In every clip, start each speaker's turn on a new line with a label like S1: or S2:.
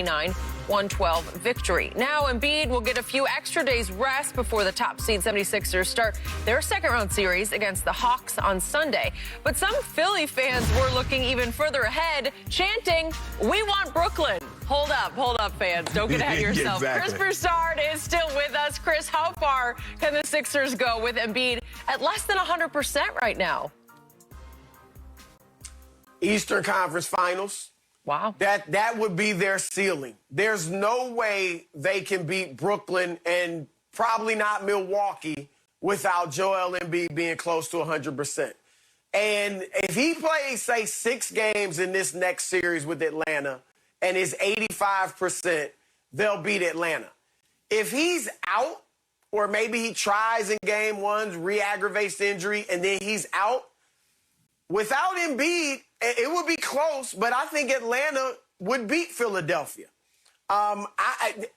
S1: 112 victory. Now Embiid will get a few extra days rest before the top seed 76ers start their second-round series against the Hawks on Sunday. But some Philly fans were looking even further ahead, chanting, "We want Brooklyn." Hold up, fans. Don't get ahead of yourself.
S2: Exactly.
S1: Chris Broussard is still with us. Chris, how far can the Sixers go with Embiid at less than 100% right now?
S3: Eastern Conference Finals.
S1: Wow.
S3: That would be their ceiling. There's no way they can beat Brooklyn and probably not Milwaukee without Joel Embiid being close to 100%. And if he plays, say, 6 games in this next series with Atlanta and is 85%, they'll beat Atlanta. If he's out, or maybe he tries in game 1, re-aggravates the injury, and then he's out, without Embiid, it would be close, but I think Atlanta would beat Philadelphia.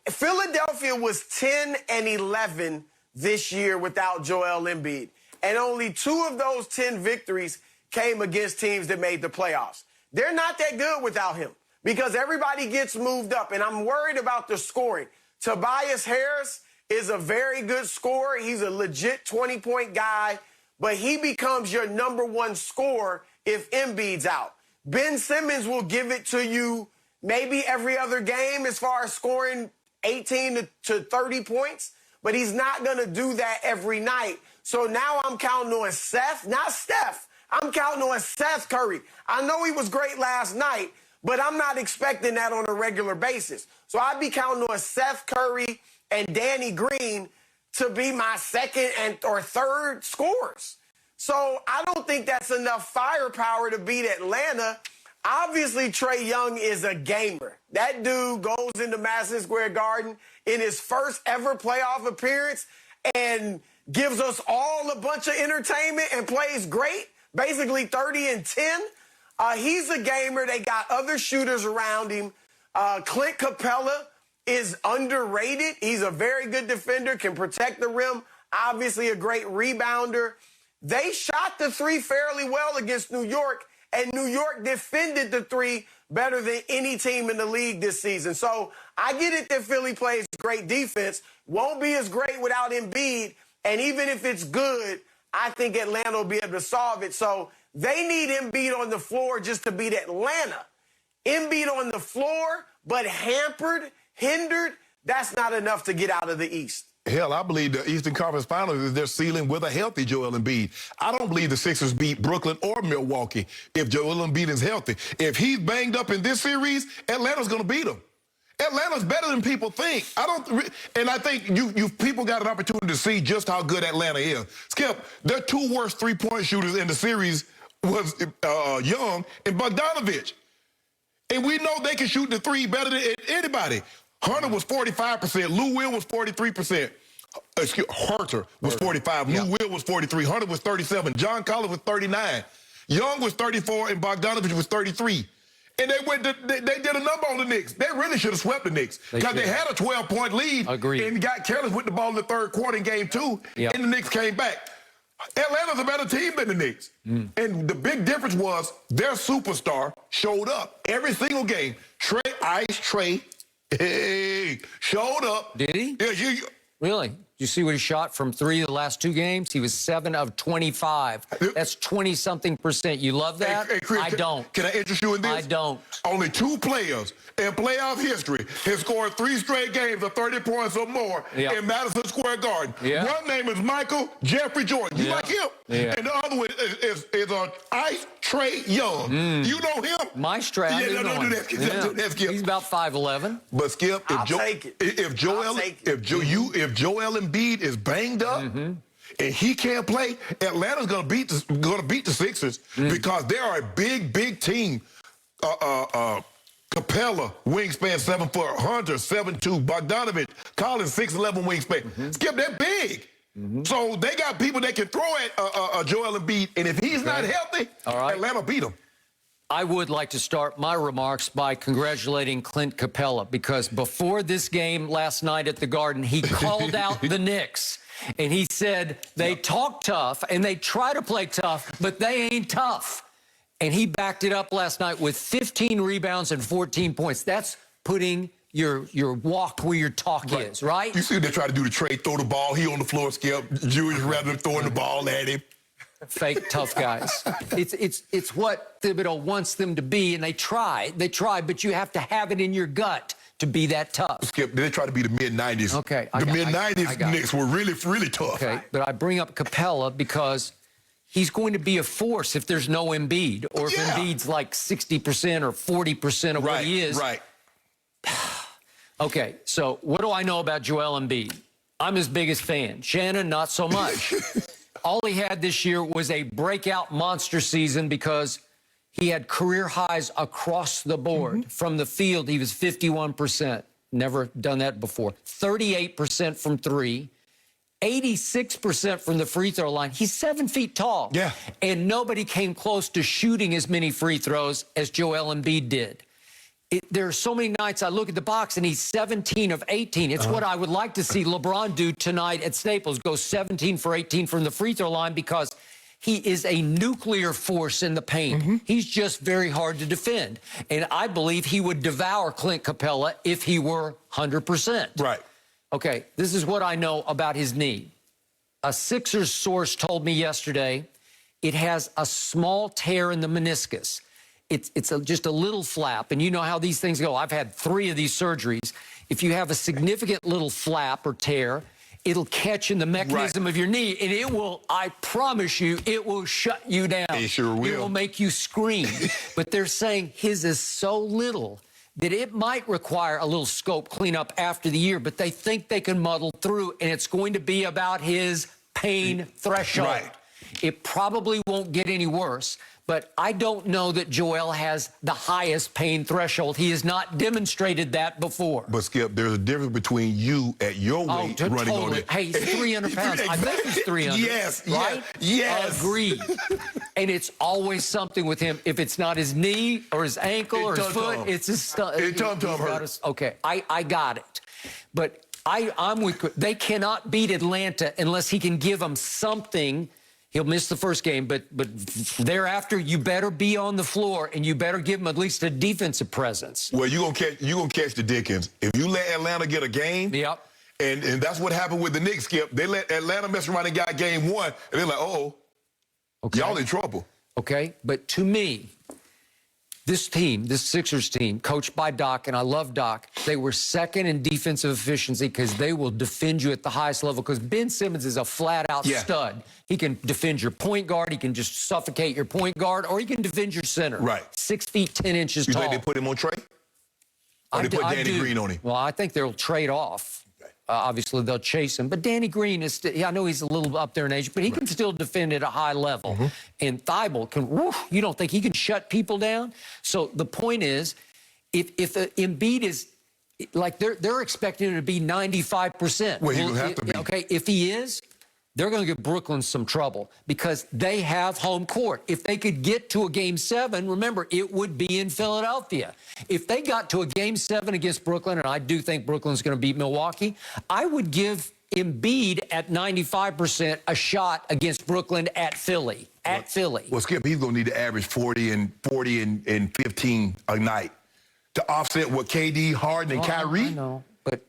S3: Philadelphia was 10-11 this year without Joel Embiid, and only 2 of those 10 victories came against teams that made the playoffs. They're not that good without him because everybody gets moved up, and I'm worried about the scoring. Tobias Harris is a very good scorer. He's a legit 20-point guy, but he becomes your number 1 scorer if Embiid's out. Ben Simmons will give it to you maybe every other game as far as scoring 18 to 30 points, but he's not going to do that every night. So now I'm counting on Seth, not Steph. I'm counting on Seth Curry. I know he was great last night, but I'm not expecting that on a regular basis. So I'd be counting on Seth Curry and Danny Green to be my second or third scorers. So I don't think that's enough firepower to beat Atlanta. Obviously, Trae Young is a gamer. That dude goes into Madison Square Garden in his first ever playoff appearance and gives us all a bunch of entertainment and plays great, basically 30-10. He's a gamer. They got other shooters around him. Clint Capella is underrated. He's a very good defender, can protect the rim, obviously a great rebounder. They shot the 3 fairly well against New York, and New York defended the 3 better than any team in the league this season. So I get it that Philly plays great defense, won't be as great without Embiid, and even if it's good, I think Atlanta will be able to solve it. So they need Embiid on the floor just to beat Atlanta. Embiid on the floor, but hindered, that's not enough to get out of the East.
S2: Hell, I believe the Eastern Conference Finals is their ceiling with a healthy Joel Embiid. I don't believe the Sixers beat Brooklyn or Milwaukee if Joel Embiid is healthy. If he's banged up in this series, Atlanta's going to beat him. Atlanta's better than people think. And I think you people got an opportunity to see just how good Atlanta is. Skip, their 2 worst 3-point shooters in the series was Young and Bogdanovich. And we know they can shoot the 3 better than anybody. Hunter was 45%. Lou Will was 43%. Hunter was 45. Lou Will was 43. Hunter was 37. John Collins was 39. Young was 34, and Bogdanovich was 33. And they did a number on the Knicks. They really should have swept the Knicks because they had a 12-point lead.
S4: Agreed.
S2: And got careless with the ball in the 3rd quarter in game 2, and the Knicks came back. Atlanta's a better team than the Knicks. And the big difference was their superstar showed up every single game. Trae showed up.
S4: Did he?
S2: Yeah,
S4: Really? You see what he shot from 3 the last 2 games? He was 7 of 25. That's 20-something%. You love that?
S2: Hey, Chris,
S4: I don't.
S2: Can I interest you in this?
S4: I don't.
S2: Only 2 players in playoff history have scored 3 straight games of 30 points or more in Madison Square Garden. One name is Michael Jeffrey Jordan. You like him? And the other one is Ice Trae Young. You know him?
S4: My strat.
S2: Yeah, don't do that. Skip.
S4: He's about 5'11".
S2: But Skip, if Joel Embiid is banged up and he can't play, Atlanta's gonna beat the Sixers because they are a big team. Capella, wingspan 7 foot. Hunter 7'2". Bogdanovich, Collins 6'11" wingspan. Skip, they're big. So they got people that can throw at Joel Embiid, and if he's not healthy, Atlanta beat him.
S4: I would like to start my remarks by congratulating Clint Capella because before this game last night at the Garden, he called out the Knicks. And he said they talk tough and they try to play tough, but they ain't tough. And he backed it up last night with 15 rebounds and 14 points. That's putting your walk where your talk is, right?
S2: You see they try to do the trade, throw the ball. He on the floor, Skip. Julius rather than throwing the ball at him.
S4: Fake tough guys. It's what Thibodeau wants them to be, and they try, but you have to have it in your gut to be that tough.
S2: Skip, they try to be the mid-'90s.
S4: Okay.
S2: The mid-'90s Knicks were really, really tough.
S4: Okay, but I bring up Capella because he's going to be a force if there's no Embiid, or if Embiid's like 60% or 40% of what he is.
S2: Right.
S4: Okay, so what do I know about Joel Embiid? I'm his biggest fan. Shannon, not so much. All he had this year was a breakout monster season because he had career highs across the board. From the field, he was 51%. Never done that before. 38% from three. 86% from the free throw line. He's 7 feet tall.
S2: Yeah.
S4: And nobody came close to shooting as many free throws as Joel Embiid did. There are so many nights I look at the box and he's 17 of 18. It's what I would like to see LeBron do tonight at Staples, go 17 for 18 from the free throw line, because he is a nuclear force in the paint. He's just very hard to defend. And I believe he would devour Clint Capella if he were 100%.
S2: Right.
S4: Okay, this is what I know about his knee. A Sixers source told me yesterday it has a small tear in the meniscus. It's just a little flap, and you know how these things go. I've had 3 of these surgeries. If you have a significant little flap or tear, it'll catch in the mechanism of your knee, and it will, I promise you, it will shut you down.
S2: It sure will.
S4: It will make you scream. But they're saying his is so little that it might require a little scope cleanup after the year, but they think they can muddle through, and it's going to be about his pain threshold.
S2: Right.
S4: It probably won't get any worse, but I don't know that Joel has the highest pain threshold. He has not demonstrated that before.
S2: But, Skip, there's a difference between you at your weight running on it.
S4: Hey, he's 300 pounds. I bet he's 300.
S2: Yes,
S4: right?
S2: yes.
S4: Agreed. And it's always something with him. If it's not his knee or his ankle or his foot, it's his stomach. Okay, I got it. But I'm with, they cannot beat Atlanta unless he can give them something. He'll miss the first game, but thereafter, you better be on the floor, and you better give him at least a defensive presence.
S2: Well, you're gonna catch the Dickens. If you let Atlanta get a game, and that's what happened with the Knicks, Skip. They let Atlanta mess around and got game 1, and they're like, y'all in trouble.
S4: Okay, but to me, this team, this Sixers team, coached by Doc, and I love Doc, they were second in defensive efficiency because they will defend you at the highest level, because Ben Simmons is a flat-out stud. He can defend your point guard, he can just suffocate your point guard, or he can defend your center.
S2: Right.
S4: 6 feet, 10 inches
S2: tall.
S4: tall.
S2: You think they put him on Trey? Or they put Danny Green on him?
S4: Well, I think they'll trade off. Obviously, they'll chase him. But Danny Green is, I know he's a little up there in age, but he can still defend at a high level. And Thibault can, you don't think he can shut people down? So the point is, if Embiid is, like, they're expecting him to be 95%.
S2: Well, he's going to have to be.
S4: Okay, if he is, they're going to give Brooklyn some trouble because they have home court. If they could get to a Game 7, remember, it would be in Philadelphia. If they got to a Game 7 against Brooklyn, and I do think Brooklyn's going to beat Milwaukee, I would give Embiid at 95% a shot against Brooklyn at Philly.
S2: Well, Skip, he's going to need to average 40 and 15 a night to offset what KD, Harden, and Kyrie.
S4: I know, but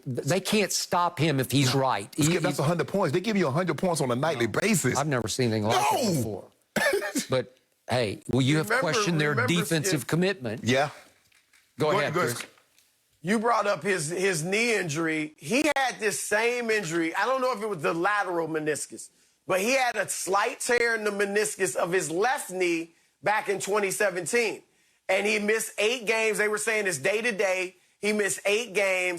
S4: they can't stop him if he's right.
S2: Skip, that's 100 points. They give you 100 points on a nightly basis.
S4: I've never seen anything like it before. But, hey, well, you have questioned their defensive commitment.
S2: Yeah.
S4: Go ahead, Chris.
S3: You brought up his knee injury. He had this same injury. I don't know if it was the lateral meniscus, but he had a slight tear in the meniscus of his left knee back in 2017. And he missed 8 games. They were saying it's day-to-day. He missed 8 games.